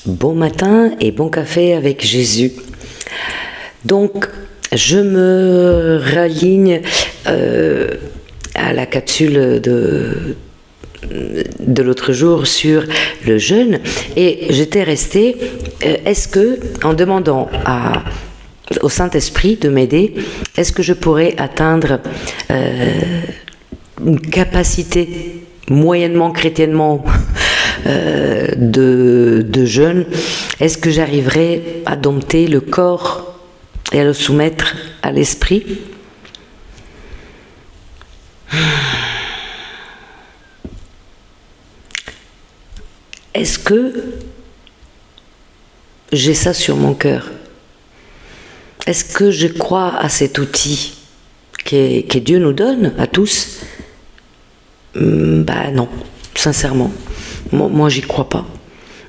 Bon matin et bon café avec Jésus. Donc, je me raligne à la capsule de l'autre jour sur le jeûne et j'étais restée, est-ce que, en demandant au Saint-Esprit de m'aider, est-ce que je pourrais atteindre une capacité moyennement chrétiennement de jeûne, est-ce que j'arriverai à dompter le corps et à le soumettre à l'esprit? Est-ce que j'ai ça sur mon cœur? Est-ce que je crois à cet outil que Dieu nous donne à tous? Non, sincèrement. Moi j'y crois pas.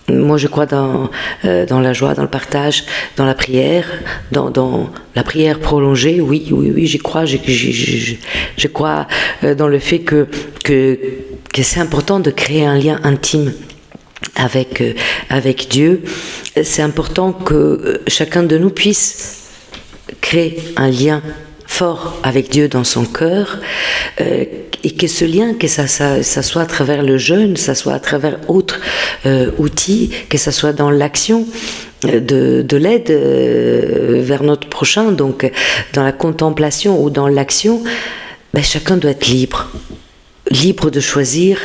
Moi je crois dans la joie, dans le partage, dans la prière, dans la prière prolongée, oui, j'y crois. Je crois dans le fait que c'est important de créer un lien intime avec Dieu. C'est important que chacun de nous puisse créer un lien fort avec Dieu dans son cœur, et que ce lien, que ça soit à travers le jeûne, ça soit à travers autres outils, que ça soit dans l'action de l'aide vers notre prochain, donc dans la contemplation ou dans l'action, chacun doit être libre de choisir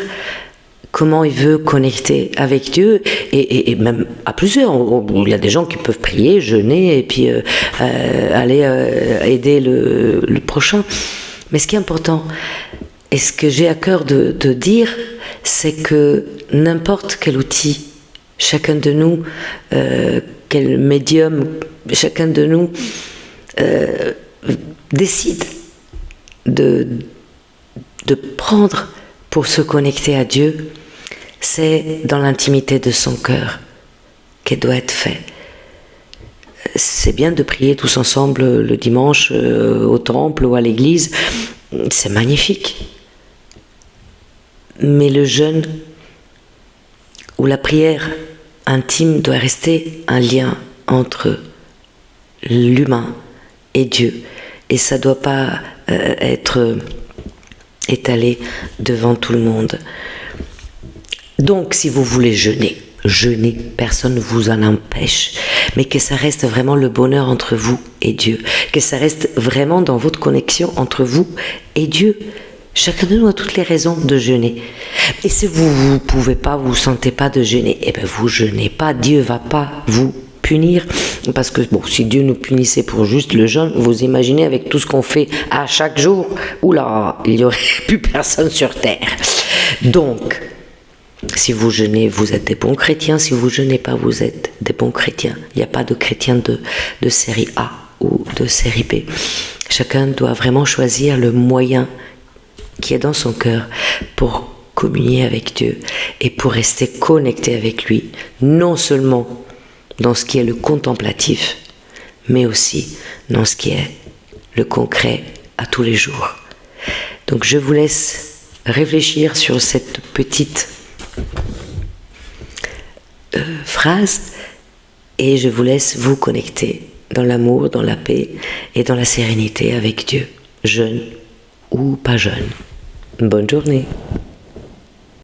comment il veut connecter avec Dieu, et même à plusieurs. Il y a des gens qui peuvent prier, jeûner, et puis aller aider le prochain. Mais ce qui est important, et ce que j'ai à cœur de dire, c'est que n'importe quel outil, chacun de nous, quel médium, chacun de nous décide de prendre pour se connecter à Dieu, c'est dans l'intimité de son cœur qu'elle doit être faite. C'est bien de prier tous ensemble le dimanche au temple ou à l'église, c'est magnifique. Mais le jeûne ou la prière intime doit rester un lien entre l'humain et Dieu. Et ça ne doit pas être étalé devant tout le monde. Donc, si vous voulez jeûnez, personne ne vous en empêche, mais que ça reste vraiment le bonheur entre vous et Dieu, que ça reste vraiment dans votre connexion entre vous et Dieu. Chacun de nous a toutes les raisons de jeûner. Et si vous pouvez pas, vous sentez pas de jeûner, vous jeûnez pas, Dieu va pas vous punir, parce que si Dieu nous punissait pour juste le jeûne, vous imaginez avec tout ce qu'on fait à chaque jour, oula, il n'y aurait plus personne sur terre. Donc, si vous jeûnez, vous êtes des bons chrétiens. Si vous jeûnez pas, vous êtes des bons chrétiens. Il n'y a pas de chrétiens de série A ou de série B. Chacun doit vraiment choisir le moyen qui est dans son cœur pour communier avec Dieu et pour rester connecté avec lui, non seulement dans ce qui est le contemplatif, mais aussi dans ce qui est le concret à tous les jours. Donc je vous laisse réfléchir sur cette petite phrase, et je vous laisse vous connecter dans l'amour, dans la paix et dans la sérénité avec Dieu, jeûne ou pas jeûne. Bonne journée.